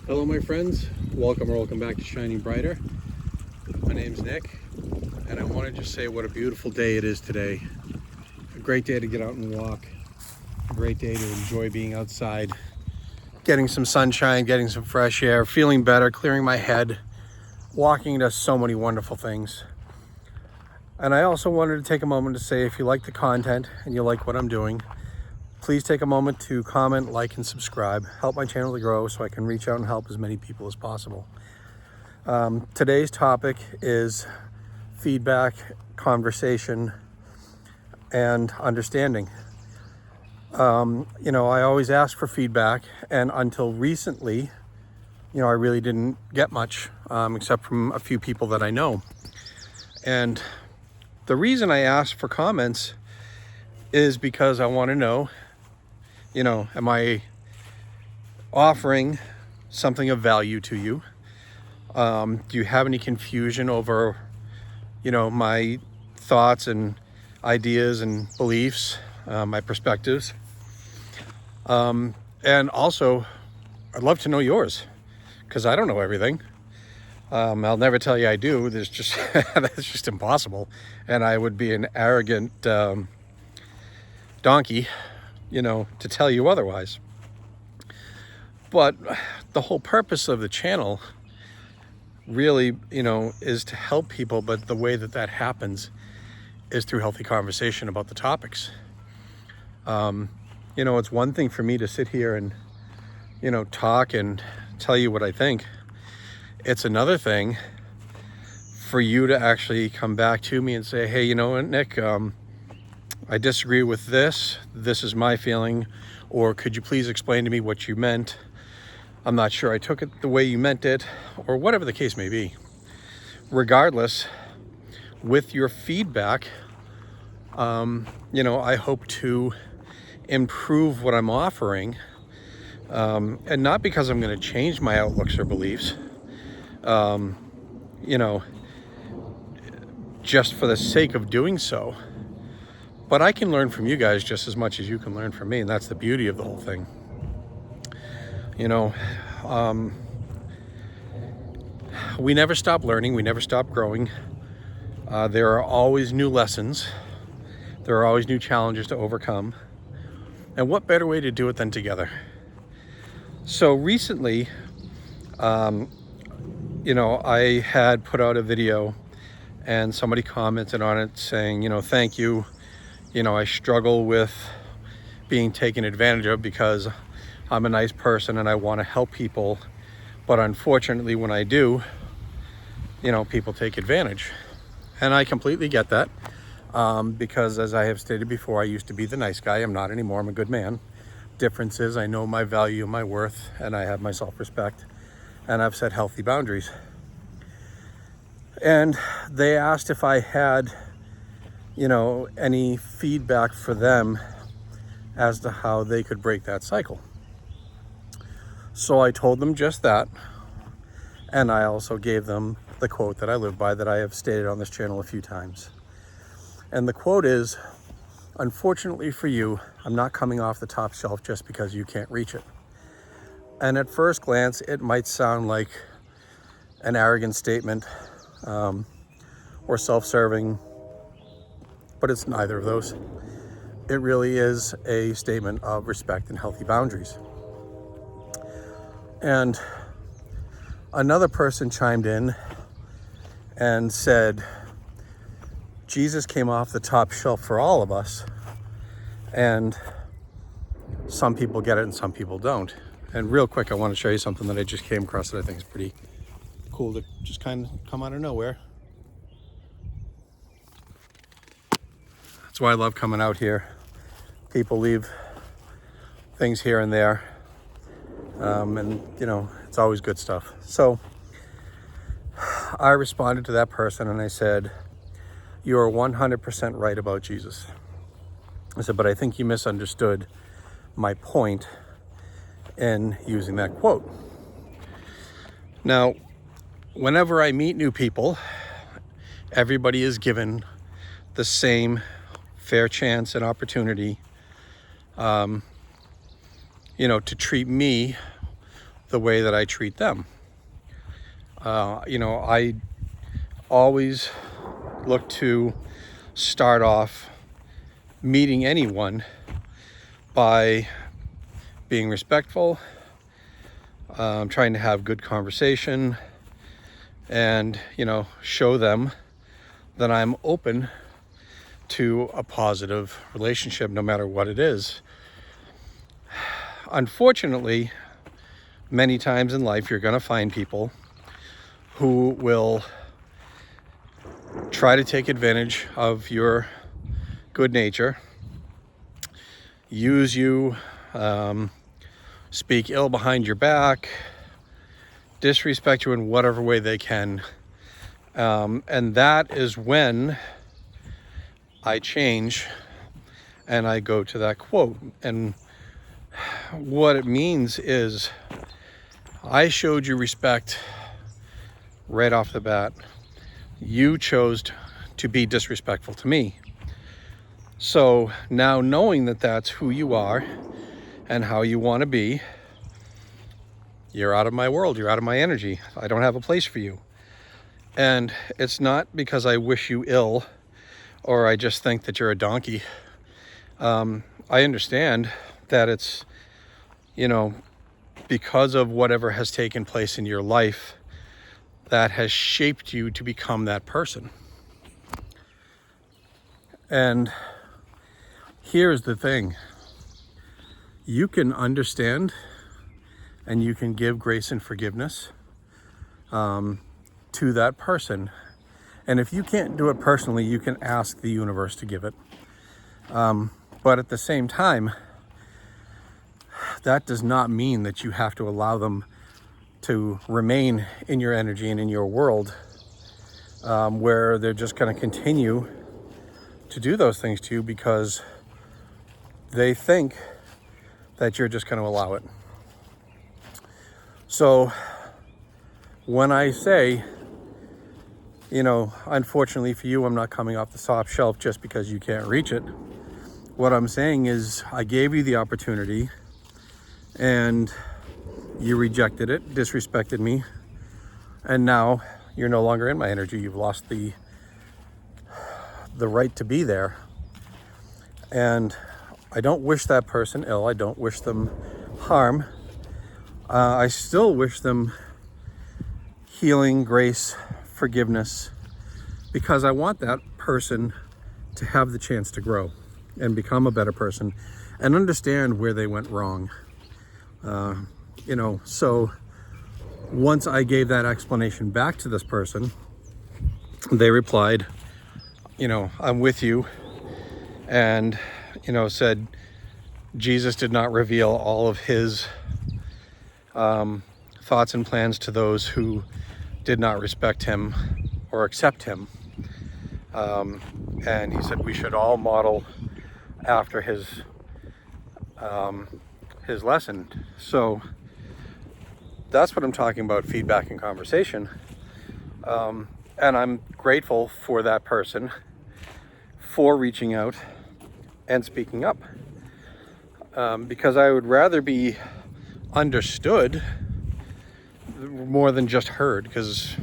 Hello my friends, welcome back to Shining Brighter. My name's Nick, and I want to just say what a beautiful day it is today. A great day to get out and walk, a great day to enjoy being outside, getting some sunshine, getting some fresh air, feeling better, clearing my head. Walking does so many wonderful things. And I also wanted to take a moment to say, if you like the content and you like what I'm doing, please take a moment to comment, like, and subscribe. Help my channel to grow so I can reach out and help as many people as possible. Today's topic is feedback, conversation, and understanding. I always ask for feedback, and until recently, I really didn't get much, except from a few people that I know. And the reason I ask for comments is because I want to know, am I offering something of value to you? Do you have any confusion over, my thoughts and ideas and beliefs, my perspectives? And also, I'd love to know yours, because I don't know everything. I'll never tell you I do. There's just that's just impossible, and I would be an arrogant donkey, to tell you otherwise. But the whole purpose of the channel really, is to help people, but the way that happens is through healthy conversation about the topics. It's one thing for me to sit here and, talk and tell you what I think. It's another thing for you to actually come back to me and say, hey, you know what, Nick, I disagree with this. This is my feeling. Or could you please explain to me what you meant? I'm not sure I took it the way you meant it, or whatever the case may be. Regardless, with your feedback, I hope to improve what I'm offering, and not because I'm going to change my outlooks or beliefs, just for the sake of doing so. But I can learn from you guys just as much as you can learn from me, and that's the beauty of the whole thing. We never stop learning, we never stop growing. There are always new lessons. There are always new challenges to overcome. And what better way to do it than together? So recently, I had put out a video and somebody commented on it saying, thank you. I struggle with being taken advantage of because I'm a nice person and I want to help people. But unfortunately, when I do, people take advantage. And I completely get that, because as I have stated before, I used to be the nice guy. I'm not anymore. I'm a good man. Difference is I know my value and my worth, and I have my self-respect, and I've set healthy boundaries. And they asked if I had, any feedback for them as to how they could break that cycle. So I told them just that. And I also gave them the quote that I live by, that I have stated on this channel a few times. And the quote is, unfortunately for you, I'm not coming off the top shelf just because you can't reach it. And at first glance, it might sound like an arrogant statement, or self-serving, but it's neither of those. It really is a statement of respect and healthy boundaries. And another person chimed in and said, Jesus came off the top shelf for all of us, and some people get it and some people don't. And real quick, I want to show you something that I just came across that I think is pretty cool to just kind of come out of nowhere. That's why I love coming out here. People leave things here and there, and it's always good stuff. So I responded to that person and I said, you are 100% right about Jesus. I said, but I think you misunderstood my point in using that quote. Now, whenever I meet new people, everybody is given the same fair chance and opportunity, to treat me the way that I treat them. I always look to start off meeting anyone by being respectful, trying to have good conversation, and show them that I'm open to a positive relationship no matter what it is. Unfortunately, many times in life you're going to find people who will try to take advantage of your good nature, use you, speak ill behind your back, disrespect you in whatever way they can. And that is when I change and I go to that quote. And what it means is I showed you respect right off the bat. You chose to be disrespectful to me. So now, knowing that that's who you are and how you want to be, you're out of my world, you're out of my energy. I don't have a place for you. And it's not because I wish you ill or I just think that you're a donkey. I understand that it's, because of whatever has taken place in your life that has shaped you to become that person. And here's the thing. You can understand and you can give grace and forgiveness to that person. And if you can't do it personally, you can ask the universe to give it. But at the same time, that does not mean that you have to allow them to remain in your energy and in your world, where they're just going to continue to do those things to you because they think that you're just going to allow it. So when I say, unfortunately for you, I'm not coming off the top shelf just because you can't reach it. What I'm saying is I gave you the opportunity and you rejected it, disrespected me, and now you're no longer in my energy. You've lost the right to be there. And I don't wish that person ill. I don't wish them harm. I still wish them healing, grace, forgiveness, because I want that person to have the chance to grow and become a better person and understand where they went wrong. So once I gave that explanation back to this person, they replied, I'm with you, and, said Jesus did not reveal all of his thoughts and plans to those who did not respect him or accept him. And he said we should all model after his lesson. So that's what I'm talking about, feedback and conversation. And I'm grateful for that person for reaching out and speaking up, because I would rather be understood more than just heard, because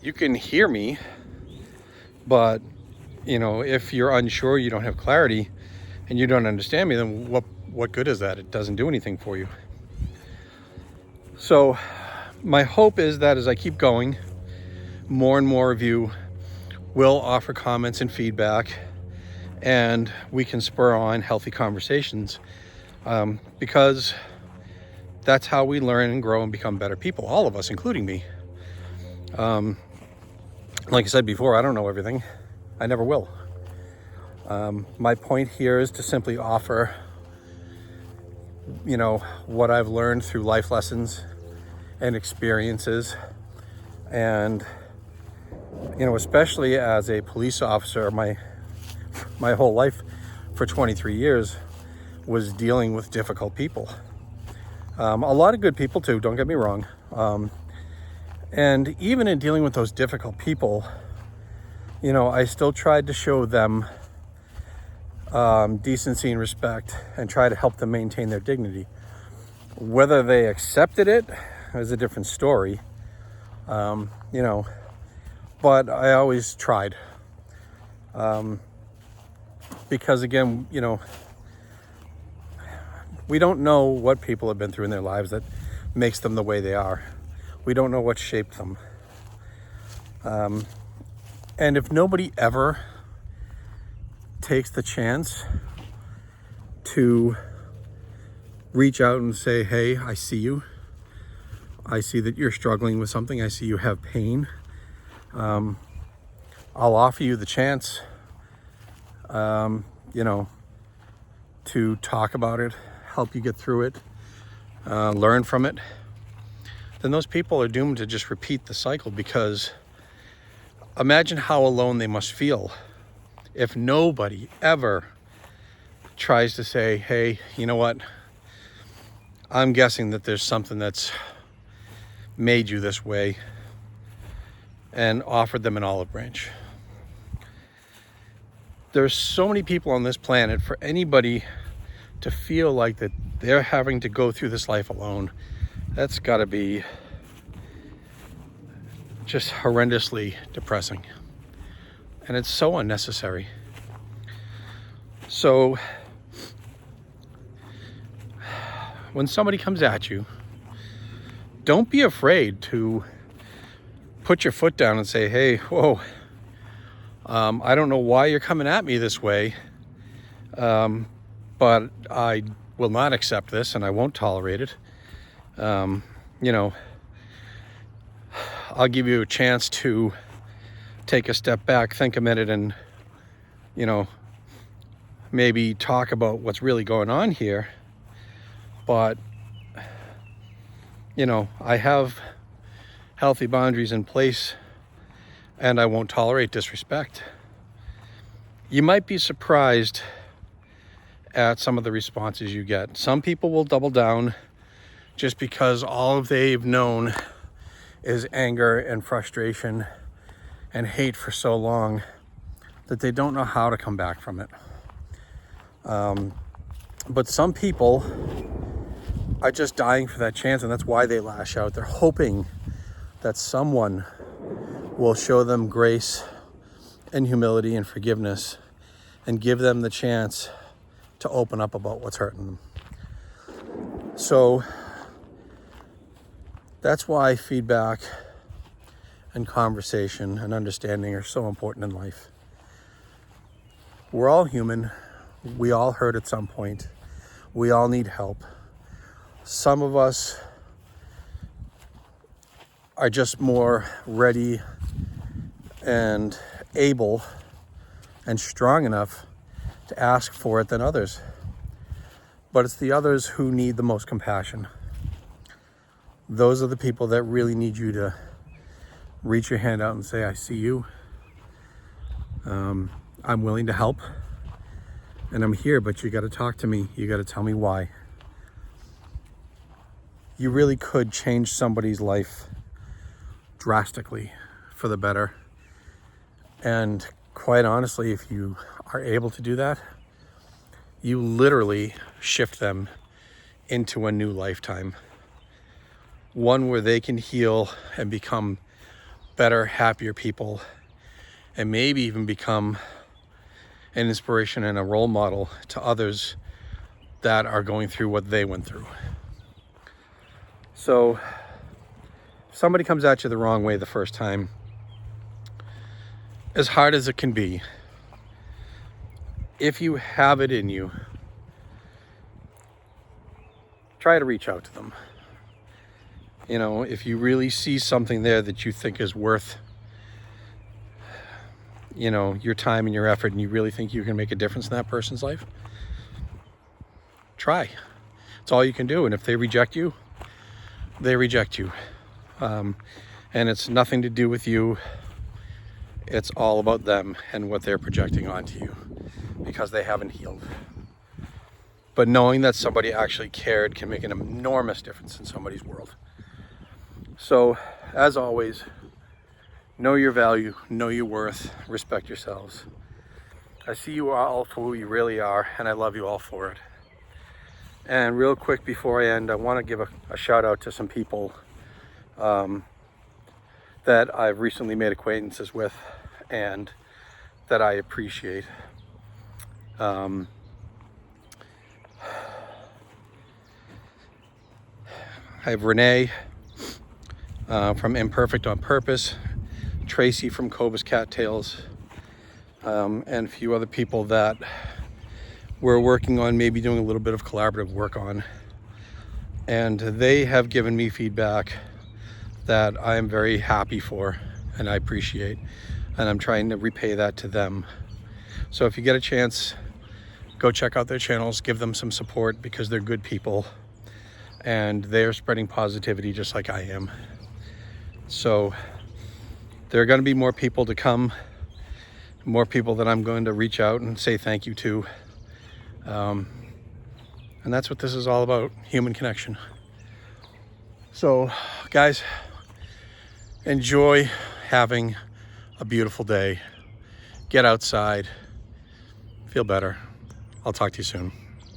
you can hear me, but if you're unsure, you don't have clarity, and you don't understand me, then what good is that? It doesn't do anything for you. So my hope is that as I keep going, more and more of you will offer comments and feedback, and we can spur on healthy conversations, because that's how we learn and grow and become better people, all of us, including me. Like I said before, I don't know everything. I never will. My point here is to simply offer, what I've learned through life lessons and experiences. And, especially as a police officer, my whole life for 23 years was dealing with difficult people. A lot of good people too, don't get me wrong. And even in dealing with those difficult people, I still tried to show them decency and respect and try to help them maintain their dignity. Whether they accepted it is a different story, you know, but I always tried. Because again, you know, we don't know what people have been through in their lives that makes them the way they are. We don't know what shaped them. And if nobody ever takes the chance to reach out and say, hey, I see you. I see that you're struggling with something. I see you have pain. I'll offer you the chance, you know, to talk about it, help you get through it, learn from it. Then those people are doomed to just repeat the cycle, because imagine how alone they must feel if nobody ever tries to say, hey, you know what? I'm guessing that there's something that's made you this way, and offered them an olive branch. There's so many people on this planet. For anybody to feel like that they're having to go through this life alone, that's got to be just horrendously depressing. And it's so unnecessary. So when somebody comes at you, don't be afraid to put your foot down and say, hey, whoa, I don't know why you're coming at me this way, but I will not accept this and I won't tolerate it. You know, I'll give you a chance to take a step back, think a minute, and, you know, maybe talk about what's really going on here. But, you know, I have healthy boundaries in place, and I won't tolerate disrespect. You might be surprised at some of the responses you get. Some people will double down just because all they've known is anger and frustration and hate for so long that they don't know how to come back from it. But some people are just dying for that chance, and that's why they lash out. They're hoping that someone will show them grace and humility and forgiveness and give them the chance to open up about what's hurting them. So that's why feedback and conversation and understanding are so important in life. We're all human. We all hurt at some point. We all need help. Some of us are just more ready and able and strong enough to ask for it than others. But it's the others who need the most compassion. Those are the people that really need you to reach your hand out and say, I see you. I'm willing to help. And I'm here, but you got to talk to me. You got to tell me why. You really could change somebody's life drastically for the better. And quite honestly, if you are able to do that, you literally shift them into a new lifetime. One where they can heal and become better, happier people, and maybe even become an inspiration and a role model to others that are going through what they went through. So if somebody comes at you the wrong way the first time, as hard as it can be, if you have it in you, try to reach out to them. You know, if you really see something there that you think is worth, you know, your time and your effort, and you really think you can make a difference in that person's life, try. It's all you can do. And if they reject you, they reject you. And it's nothing to do with you. It's all about them and what they're projecting onto you because they haven't healed. But knowing that somebody actually cared can make an enormous difference in somebody's world. So, as always, know your value, know your worth, respect yourselves. I see you all for who you really are, and I love you all for it. And real quick before I end, I want to give a shout out to some people that I've recently made acquaintances with and that I appreciate. I have Renee from Imperfect on Purpose, Tracy from Cobus Cattails, and a few other people that we're working on maybe doing a little bit of collaborative work on. And they have given me feedback that I am very happy for and I appreciate, and I'm trying to repay that to them. So if you get a chance, go check out their channels, give them some support, because they're good people and they're spreading positivity just like I am. So there are going to be more people to come, more people that I'm going to reach out and say thank you to. And that's what this is all about, human connection. So guys, enjoy having a beautiful day. Get outside, feel better. I'll talk to you soon.